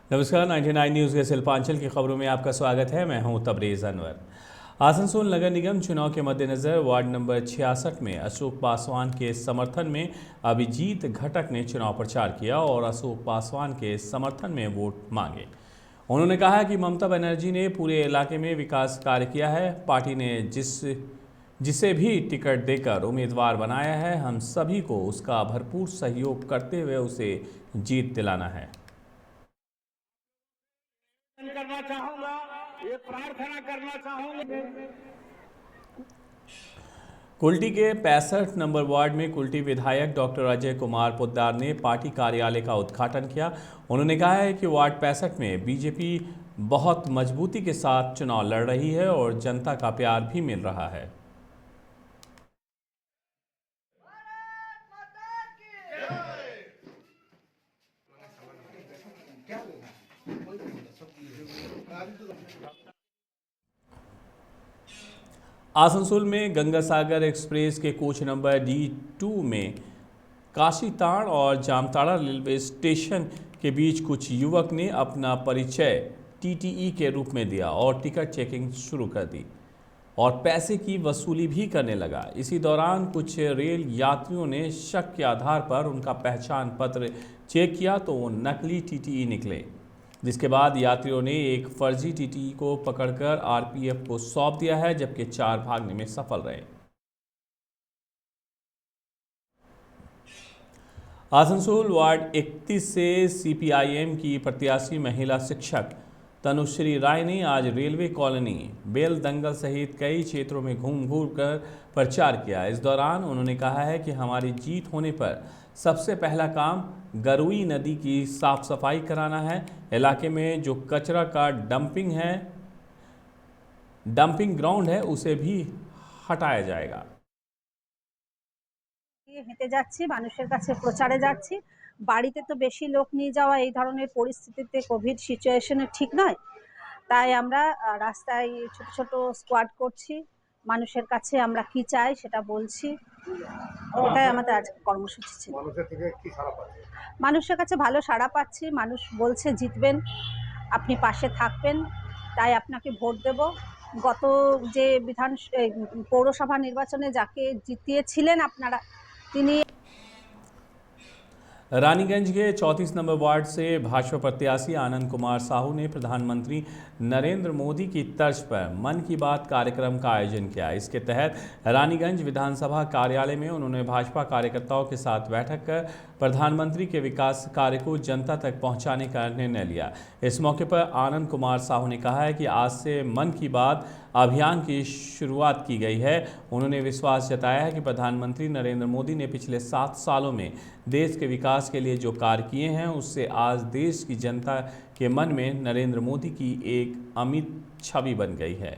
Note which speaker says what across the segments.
Speaker 1: नमस्कार 99 न्यूज़ के शिल्पांचल की खबरों में आपका स्वागत है। मैं हूं तबरेज़ अनवर। आसनसोल नगर निगम चुनाव के मद्देनज़र वार्ड नंबर 66 में अशोक पासवान के समर्थन में अभिजीत घटक ने चुनाव प्रचार किया और अशोक पासवान के समर्थन में वोट मांगे। उन्होंने कहा कि ममता बनर्जी ने पूरे इलाके में विकास कार्य किया है। पार्टी ने जिसे भी टिकट देकर उम्मीदवार बनाया है, हम सभी को उसका भरपूर सहयोग करते हुए उसे जीत दिलाना है।
Speaker 2: करना चाहूंगा, ये प्रार्थना करना चाहूंगा।
Speaker 1: कुल्टी के 65 नंबर वार्ड में कुल्टी विधायक डॉक्टर अजय कुमार पोद्दार ने पार्टी कार्यालय का उद्घाटन किया। उन्होंने कहा है कि वार्ड 65 में बीजेपी बहुत मजबूती के साथ चुनाव लड़ रही है और जनता का प्यार भी मिल रहा है। आसनसोल में गंगा सागर एक्सप्रेस के कोच नंबर D2 में काशीताड़ और जामताड़ा रेलवे स्टेशन के बीच कुछ युवक ने अपना परिचय TTE के रूप में दिया और टिकट चेकिंग शुरू कर दी और पैसे की वसूली भी करने लगा। इसी दौरान कुछ रेल यात्रियों ने शक के आधार पर उनका पहचान पत्र चेक किया तो वो नकली TTE निकले, जिसके बाद यात्रियों ने एक फर्जी TTE को पकड़कर RPF को सौंप दिया है, जबकि 4 भागने में सफल रहे। आसनसोल वार्ड 31 से CPIM की प्रत्याशी महिला शिक्षक तनुश्री राय ने आज रेलवे कॉलोनी, बेल दंगल सहित कई क्षेत्रों में घूम कर प्रचार किया। इस दौरान उन्होंने कहा है कि हमारी जीत होने पर सबसे पहला काम गरुई नदी की साफ सफाई कराना है। इलाके में जो कचरा का डंपिंग ग्राउंड है उसे भी हटाया जाएगा।
Speaker 3: হেঁটে যাচ্ছি, মানুষের কাছে প্রচারে যাচ্ছি। বাড়িতে তো বেশি লোক নিয়ে যাওয়া এই ধরনের পরিস্থিতিতে কোভিড সিচুয়েশনে ঠিক নয়। তাই আমরা রাস্তায় ছোট ছোট স্কোয়াড করছি, মানুষের কাছে আমরা কি চাই সেটা বলছি। এটাই আমাদের আজকে কর্মসূচি ছিল। মানুষের কাছে ভালো সাড়া পাচ্ছি, মানুষ বলছে জিতবেন, আপনি পাশে থাকবেন, তাই আপনাকে ভোট দেব। গত যে পৌরসভা নির্বাচনে যাকে জিতিয়েছিলেন আপনারা, তিনি
Speaker 1: रानीगंज के 34 नंबर वार्ड से भाजपा प्रत्याशी आनंद कुमार साहू ने प्रधानमंत्री नरेंद्र मोदी की तर्ज पर मन की बात कार्यक्रम का आयोजन किया। इसके तहत रानीगंज विधानसभा कार्यालय में उन्होंने भाजपा कार्यकर्ताओं के साथ बैठक कर प्रधानमंत्री के विकास कार्य को जनता तक पहुंचाने का निर्णय लिया। इस मौके पर आनंद कुमार साहू ने कहा है कि आज से मन की बात अभियान की शुरुआत की गई है। उन्होंने विश्वास जताया है कि प्रधानमंत्री नरेंद्र मोदी ने पिछले 7 सालों में देश के विकास के लिए जो कार्य किए हैं, उससे आज देश की जनता के मन में नरेंद्र मोदी की एक अमिट छवि बन गई है।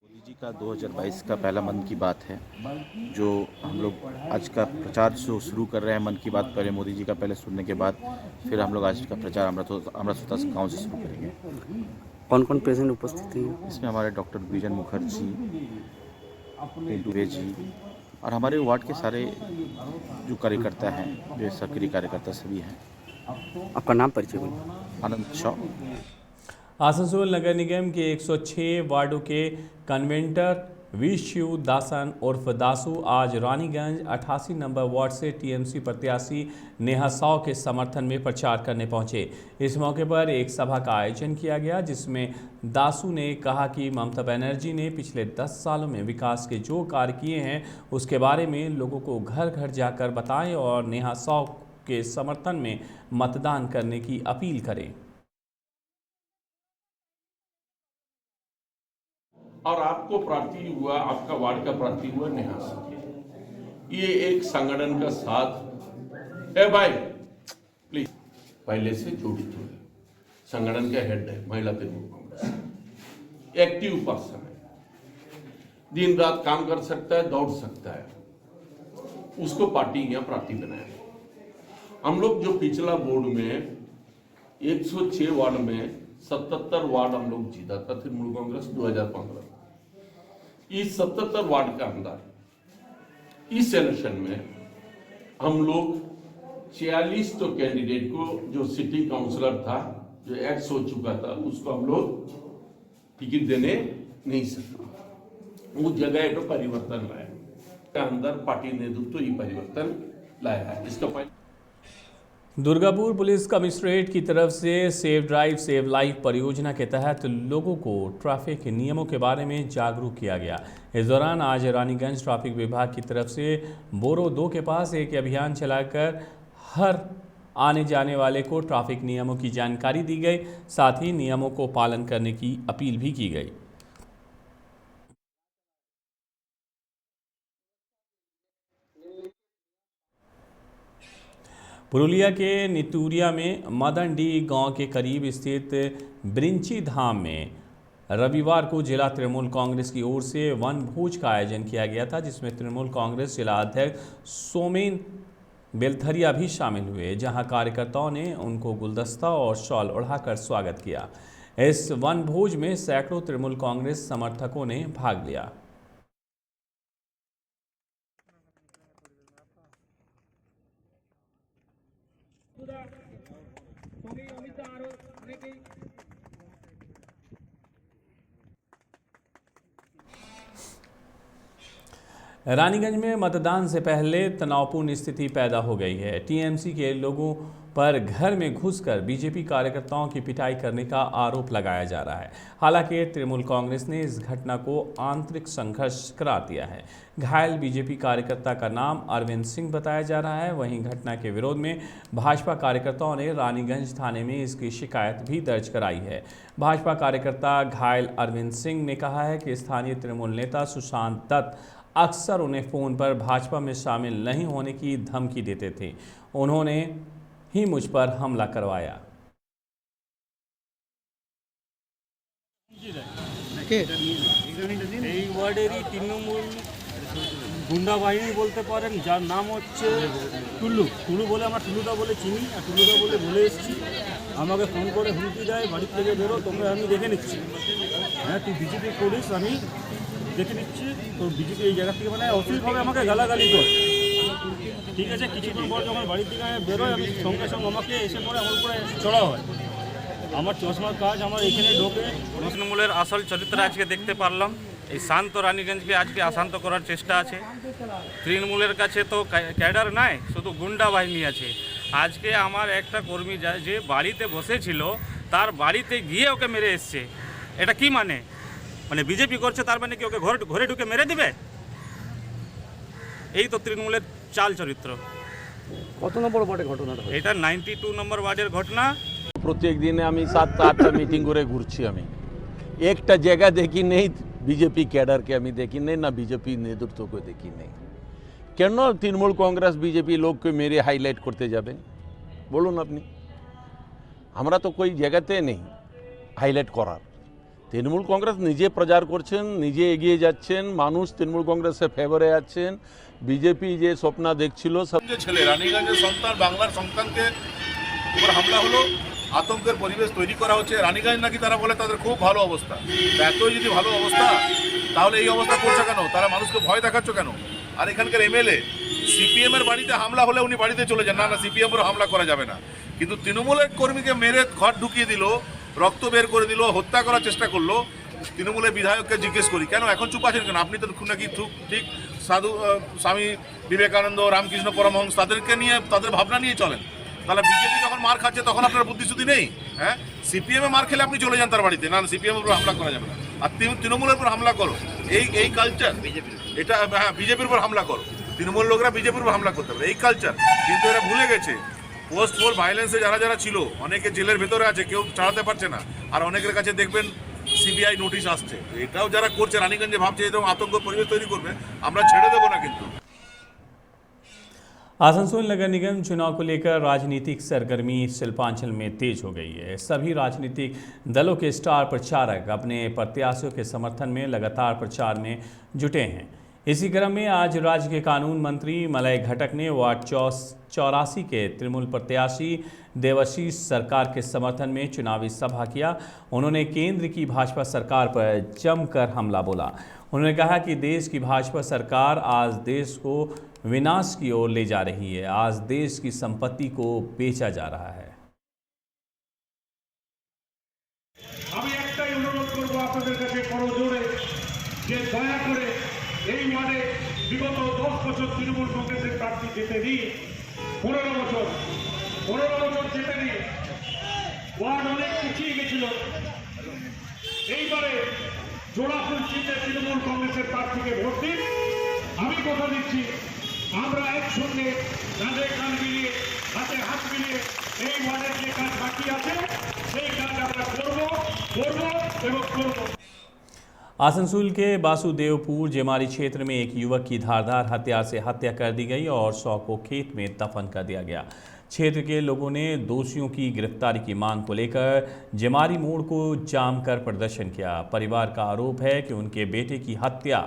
Speaker 4: मोदी जी का 2022 का पहला मन की बात है, जो हम लोग आज का प्रचार शुरू कर रहे हैं। मन की बात पहले मोदी जी का पहले सुनने के बाद फिर हम लोग आज का प्रचार अमृतसर गाँव से शुरू करेंगे।
Speaker 5: कौन कौन प्रेजेंट उपस्थित हैं?
Speaker 4: इसमें हमारे डॉक्टर विजन मुखर्जी, दुबे जी और हमारे वार्ड के सारे जो कार्यकर्ता हैं, जो सक्रिय कार्यकर्ता सभी हैं।
Speaker 5: आपका नाम परिचय बोलिए।
Speaker 4: आनंद शॉ।
Speaker 1: आसनसोल नगर निगम के 106 वार्डों के कन्वेंटर विशु दासन उर्फ दासू आज रानीगंज 88 नंबर वार्ड से TMC प्रत्याशी नेहा साव के समर्थन में प्रचार करने पहुंचे। इस मौके पर एक सभा का आयोजन किया गया, जिसमें दासू ने कहा कि ममता बनर्जी ने पिछले 10 सालों में विकास के जो कार्य किए हैं उसके बारे में लोगों को घर घर जाकर बताएं और नेहा साव के समर्थन में मतदान करने की अपील करें।
Speaker 6: और आपको प्राप्ति हुआ, आपका वार्ड का प्राप्ति हुआ नेहा से। ये एक संगठन का साथ है भाई, प्लीज पहले से जोड़ित हुए संगठन का हेड है महिला तृणमूल कांग्रेस। एक्टिव पर्सन है, दिन रात काम कर सकता है, दौड़ सकता है, उसको पार्टी यहाँ प्राप्ति बनाया। हम लोग जो पिछला बोर्ड में 106 वार्ड में 77 वार्ड हम लोग जीता था तृणमूल कांग्रेस 2015। इस 77 वार्ड के अंदर इस इलेक्शन में हम लोग 46 तो कैंडिडेट को जो सिटी काउंसलर था, जो एक्स हो चुका था, उसको हम लोग टिकट देने नहीं सके। उस जगह पर परिवर्तन लाया, अंदर पार्टी नेतृत्व ये परिवर्तन लाया है। इसका
Speaker 1: दुर्गापुर पुलिस कमिश्नरेट की तरफ से सेव ड्राइव सेव लाइफ परियोजना के तहत लोगों को ट्रैफिक नियमों के बारे में जागरूक किया गया। इस दौरान आज रानीगंज ट्रैफिक विभाग की तरफ से बोरो 2 के पास एक अभियान चलाकर हर आने जाने वाले को ट्रैफिक नियमों की जानकारी दी गई, साथ ही नियमों को पालन करने की अपील भी की गई। पुरुलिया के नितूरिया में मदनडी गांव के करीब स्थित ब्रिंची धाम में रविवार को जिला तृणमूल कांग्रेस की ओर से वन भोज का आयोजन किया गया था, जिसमें तृणमूल कांग्रेस जिला अध्यक्ष सोमेन बेलथरिया भी शामिल हुए, जहां कार्यकर्ताओं ने उनको गुलदस्ता और शॉल ओढ़ाकर स्वागत किया। इस वन भोज में सैकड़ों तृणमूल कांग्रेस समर्थकों ने भाग लिया। रानीगंज में मतदान से पहले तनावपूर्ण स्थिति पैदा हो गई है। टीएमसी के लोगों पर घर में घुसकर बीजेपी कार्यकर्ताओं की पिटाई करने का आरोप लगाया जा रहा है। हालांकि तृणमूल कांग्रेस ने इस घटना को आंतरिक संघर्ष करार दिया है। घायल बीजेपी कार्यकर्ता का नाम अरविंद सिंह बताया जा रहा है। वहीं घटना के विरोध में भाजपा कार्यकर्ताओं ने रानीगंज थाने में इसकी शिकायत भी दर्ज कराई है। भाजपा कार्यकर्ता घायल अरविंद सिंह ने कहा है कि स्थानीय तृणमूल नेता सुशांत दत्त अक्सर उन्हें फ़ोन पर भाजपा में शामिल नहीं होने की धमकी देते थे। उन्होंने ही मुझ पर हमला करवाया।
Speaker 7: এই ওয়ার্ডেরই তৃণমূল গুন্ডা বাহিনী বলতে পারেন, যার নাম হচ্ছে টুলু। টুলু বলে আমরা টুলুদা বলে চিনি, আর টুলুদা বলে এসেছি। আমাকে ফোন করে হুমকি দেয়, বাড়ির থেকে বেরো, তোমরা আমি দেখে নিচ্ছি। হ্যাঁ, তুই বিজেপি করিস, আমি দেখে নিচ্ছি। তো বিজেপি এই জায়গা থেকে মানে অসুবিধাভাবে আমাকে গালাগালি করে। ঠিক আছে, কিছুক্ষণ পর যখন বাড়ির থেকে বেরোয়, আমি সঙ্গে সঙ্গে আমাকে এসে পরে আমার উপরে চড়া হয়। আমার চশমার কাজ আমার এখানে ঢোকে।
Speaker 8: তৃণমূলের আসল চরিত্র আজকে দেখতে পারলাম। এই শান্ত রানীগঞ্জকে আজকে অশান্ত করার চেষ্টা আছে। তৃণমূলের কাছে তো ক্যাডার নাই, শুধু গুন্ডা বাহিনী আছে। আজকে আমার একটা কর্মী যে বাড়িতে বসেছিল, তার বাড়িতে গিয়ে ওকে মেরে এসছে। এটা কি মানে? মানে বিজেপি করছে, তার মানে কি ওকে ঘরে ঢুকে মেরে দিবে? এই তো তৃণমূলের চাল চরিত্র।
Speaker 5: কত নম্বর ওয়ার্ডে ঘটনাটা?
Speaker 8: এটা 92 নম্বর ওয়ার্ডের ঘটনা।
Speaker 9: প্রত্যেক দিনে আমি 7-8টা মিটিং করে ঘুরছি। আমি একটা জায়গা দেখি নেই বিজেপি ক্যাডারকে, আমি দেখি নেই না বিজেপি নেতৃত্বকে দেখি নেই। কেন তৃণমূল কংগ্রেস বিজেপি লোককে মেরে হাইলাইট করতে যাবে বলুন আপনি? আমরা তো কোই জায়গাতে নেই হাইলাইট করার। তৃণমূল কংগ্রেস নিজে প্রচার করছেন, নিজে এগিয়ে যাচ্ছেন, মানুষ তৃণমূল কংগ্রেসের ফেভারে আছেন। বিজেপি যে স্বপ্ন দেখছিল,
Speaker 10: ছেলে রানীগঞ্জের সন্তান, বাংলার সন্তানকে উপর হামলা হলো, আতঙ্কের পরিবেশ তৈরি করা হচ্ছে। রানীগঞ্জ নাকি তারা বলে তাদের খুব ভালো অবস্থা। এতই যদি ভালো অবস্থা, তাহলে এই অবস্থা করছে কেন? তারা মানুষকে ভয় দেখাচ্ছ কেন? আর এখানকার এমএলএ সিপিএম এর বাড়িতে হামলা হলে উনি বাড়িতে চলে যান, না সিপিএম এর হামলা করা যাবে না। কিন্তু তৃণমূলের কর্মীকে মেরে ঘর ঢুকিয়ে দিল, রক্ত বের করে দিল, হত্যা করার চেষ্টা করলো। তৃণমূলের বিধায়ককে জিজ্ঞেস করি, কেন এখন চুপ আছেন কেন? আপনি তো নাকি ঠিক সাধু স্বামী বিবেকানন্দ, রামকৃষ্ণ পরমহংস, তাদেরকে নিয়ে, তাদের ভাবনা নিয়ে চলেন। তাহলে বিজেপি যখন মার খাচ্ছে তখন আপনার বুদ্ধিশুদ্ধি নেই? হ্যাঁ, সিপিএম এ মার খেলে আপনি চলে যান তার বাড়িতে, না সিপিএম এর উপর হামলা করা যাবে না। আর তৃণমূলের উপর হামলা করো, এই কালচার, এটা হ্যাঁ বিজেপির উপর হামলা করো। তৃণমূল লোকরা বিজেপির উপর হামলা করতে পারে, এই কালচার। কিন্তু এরা ভুলে গেছে পোস্ট ফোর ভাইলেন্সে যারা ছিল, অনেকে জেলের ভেতরে আছে, কেউ ছাড়াতে পারছে না। আর অনেকের কাছে দেখবেন সিবিআই নোটিশ আসছে। এটাও যারা করছে, রানীগঞ্জে ভাবছে এরকম আতঙ্ক পরিবেশ তৈরি করবে, আমরা ছেড়ে দেবো না। কিন্তু
Speaker 1: आसनसोल नगर निगम चुनाव को लेकर राजनीतिक सरगर्मी शिल्पांचल में तेज हो गई है। सभी राजनीतिक दलों के स्टार प्रचारक अपने प्रत्याशियों के समर्थन में लगातार प्रचार में जुटे हैं। इसी क्रम में आज राज्य के कानून मंत्री मलय घटक ने वार्ड 84 के तृणमूल प्रत्याशी देवाशीष सरकार के समर्थन में चुनावी सभा किया। उन्होंने केंद्र की भाजपा सरकार पर जमकर हमला बोला। उन्होंने कहा कि देश की भाजपा सरकार आज देश को विनाश की ओर ले जा रही है। आज देश की संपत्ति को बेचा जा रहा है।
Speaker 2: আমি একটাই অনুরোধ করবো আপনাদের কাছে করজোড়ে যে দয়া করে এই ওয়ার্ডে বিগত 10 বছর তৃণমূল কংগ্রেসের প্রার্থী যেতে দিন, 15 বছর যেতে দিন। ওয়ার্ড অনেক পিছিয়ে গেছিল। এইবারে জোড়াফুল চিহ্নে তৃণমূল কংগ্রেসের প্রার্থীকে ভোট দিন। আমি কথা দিচ্ছি, আমরা একসঙ্গে কাঁধে কাঁধ মিলিয়ে হাতে হাত মিলিয়ে এই ওয়ার্ডের যে কাজ বাকি আছে সেই কাজ আমরা করবো এবং করবো।
Speaker 1: आसनसोल के वासुदेवपुर जेमारी क्षेत्र में एक युवक की धारदार हथियार से हत्या कर दी गई और शव को खेत में दफन कर दिया गया। क्षेत्र के लोगों ने दोषियों की गिरफ्तारी की मांग को लेकर जेमारी मोड़ को जाम कर प्रदर्शन किया। परिवार का आरोप है कि उनके बेटे की हत्या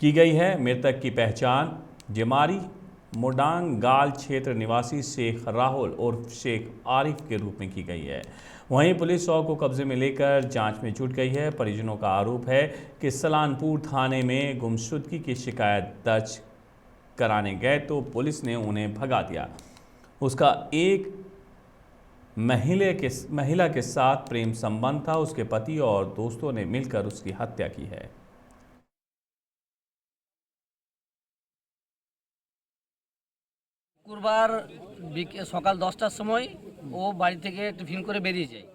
Speaker 1: की गई है। मृतक की पहचान जेमारी मोडांग गाल क्षेत्र निवासी शेख राहुल उर्फ शेख आरिफ के रूप में की गई है। वहीं पुलिस शव को कब्जे में लेकर जांच में जुट गई है। परिजनों का आरोप है कि सलानपुर थाने में गुमशुदगी की शिकायत दर्ज कराने गए तो पुलिस ने उन्हें भगा दिया। उसका एक महिला के साथ प्रेम संबंध था। उसके पति और दोस्तों ने मिलकर उसकी हत्या की है।
Speaker 5: শুক্রবার সকাল 10টার সময় ও বাড়ি থেকে টিফিন করে বেরিয়ে যায়।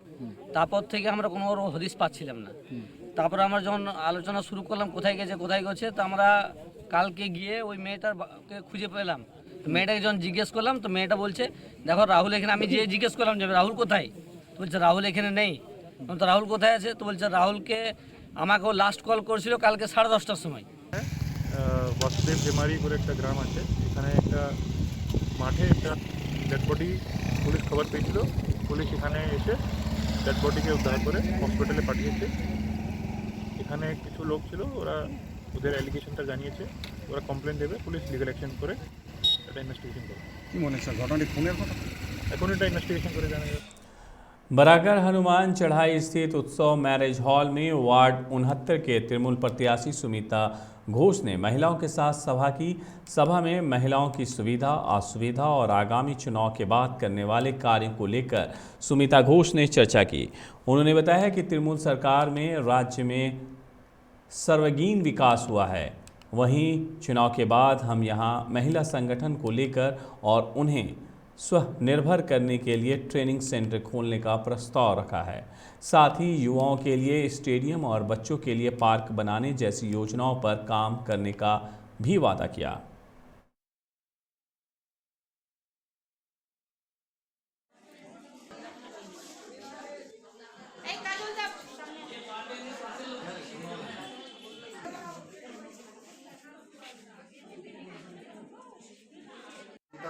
Speaker 5: তারপর থেকে আমরা কোনো ওর হদিশ পাচ্ছিলাম না। তারপর আমরা যখন আলোচনা শুরু করলাম কোথায় গেছে, তো আমরা কালকে গিয়ে ওই মেয়েটাকে খুঁজে পেলাম। মেয়েটাকে যখন জিজ্ঞেস করলাম তো মেয়েটা বলছে, দেখো রাহুল এখানে, আমি যে জিজ্ঞেস করলাম যে রাহুল কোথায়, তো বলছে রাহুল এখানে নেই। তো রাহুল কোথায় আছে, তো বলছে রাহুলকে আমাকেও লাস্ট কল করেছিল কালকে 10:30টার সময়।
Speaker 11: বাসুদেব জেমারি করে একটা গ্রাম আছে, এখানে একটা মাঠে একটা ডেড বডি পুলিশ খবর পেয়েছিল। পুলিশ এখানে এসে ডেড বডিকে উদ্ধার করে হসপিটালে পাঠিয়েছে। এখানে কিছু লোক ছিল, ওরা ওদের অ্যালিগেশনটা জানিয়েছে, ওরা কমপ্লেন দেবে, পুলিশ লিগাল অ্যাকশন করে এটা ইনভেস্টিগেশন করে।
Speaker 10: কি মনে হচ্ছে ঘটনাটি খুনের ঘটনা?
Speaker 11: এখন এটা ইনভেস্টিগেশন করে জানা যাবে।
Speaker 1: बराकर हनुमान चढ़ाई स्थित उत्सव मैरिज हॉल में वार्ड 69 के तृणमूल प्रत्याशी सुमिता घोष ने महिलाओं के साथ सभा की। सभा में महिलाओं की सुविधा, असुविधा और आगामी चुनाव के बाद करने वाले कार्यों को लेकर सुमिता घोष ने चर्चा की। उन्होंने बताया कि तृणमूल सरकार में राज्य में सर्वांगीण विकास हुआ है। वहीं चुनाव के बाद हम यहाँ महिला संगठन को लेकर और उन्हें स्वनिर्भर करने के लिए ट्रेनिंग सेंटर खोलने का प्रस्ताव रखा है। साथ ही युवाओं के लिए स्टेडियम और बच्चों के लिए पार्क बनाने जैसी योजनाओं पर काम करने का भी वादा किया।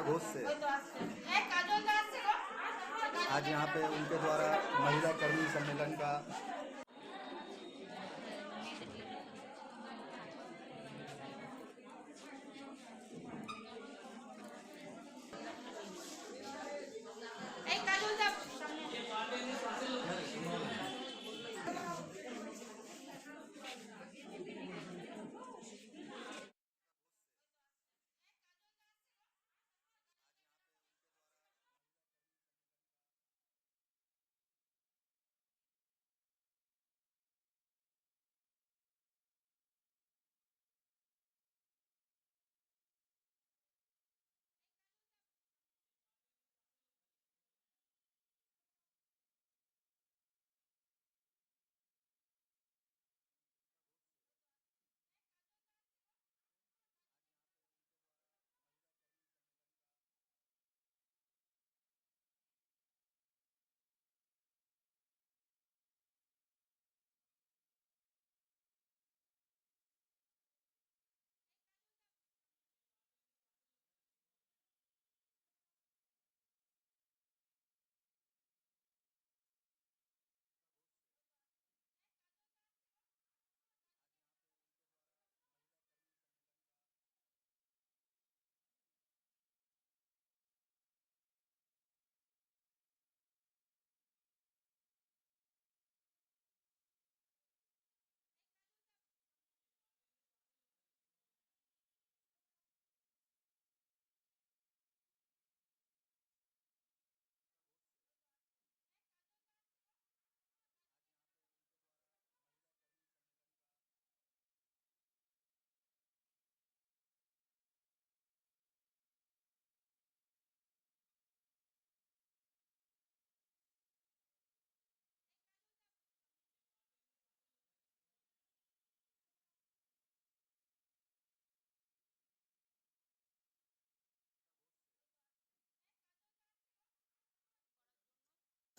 Speaker 12: घोष से आज यहाँ पे उनके द्वारा महिला कर्मी सम्मेलन का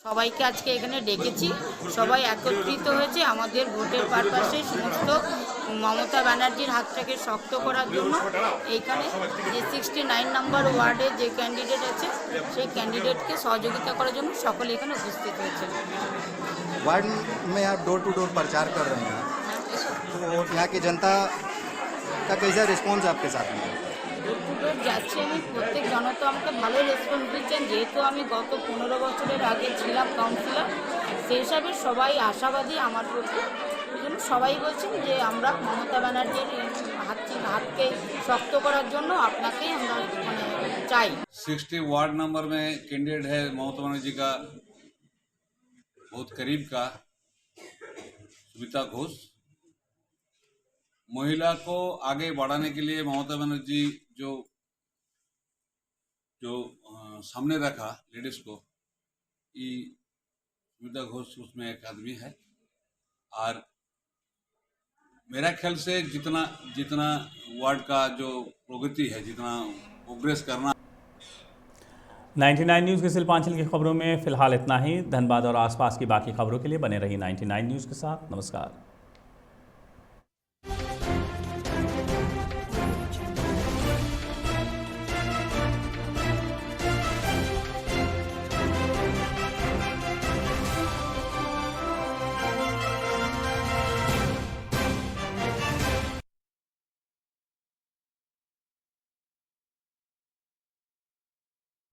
Speaker 13: সবাইকে আজকে এখানে ডেকেছি, সবাই একত্রিত হয়েছে আমাদের ভোটের পারপাসে সমস্ত মমতা ব্যানার্জির হাতটাকে শক্ত করার জন্য। এইখানে যে 69 নম্বর ওয়ার্ডে যে ক্যান্ডিডেট আছে সেই ক্যান্ডিডেটকে সহযোগিতা করার জন্য সকলে এখানে উপস্থিত হয়েছে।
Speaker 12: वार्ड में आप डोर टू डोर प्रचार कर रहे हैं, तो यहाँ की जनता का कैसा रिस्पॉन्स आपके साथ में?
Speaker 13: ডোর টু ডোর যাচ্ছি আমি, প্রত্যেক জনতা আমাকে ভালো রেসপন্স দিচ্ছেন। যেহেতু আমি গত 15 বছরের আগে ছিলাম কাউন্সিলর, সেই হিসাবে সবাই আশাবাদী আমার প্রতি। ওই জন্য সবাই বলছেন যে আমরা মমতা ব্যানার্জির হাতকে শক্ত করার জন্য আপনাকেই আমরা চাই।
Speaker 14: 60 वार्ड नंबर में कैंडिडेट है ममता बनर्जी का बहुत करीब का सुमिता घोष। महिला को आगे बढ़ाने के लिए ममता बनर्जी जो सामने रखा लेडीज को, ये सुमिता घोष उसमें एक आदमी है। और मेरा ख्याल से जितना वार्ड का जो प्रगति है, जितना प्रोग्रेस करना।
Speaker 1: 99 न्यूज़ के शिल्पांचल की खबरों में फिलहाल इतना ही। धनबाद और आसपास की बाकी खबरों के लिए बने रहिए 99 न्यूज़ के साथ। नमस्कार।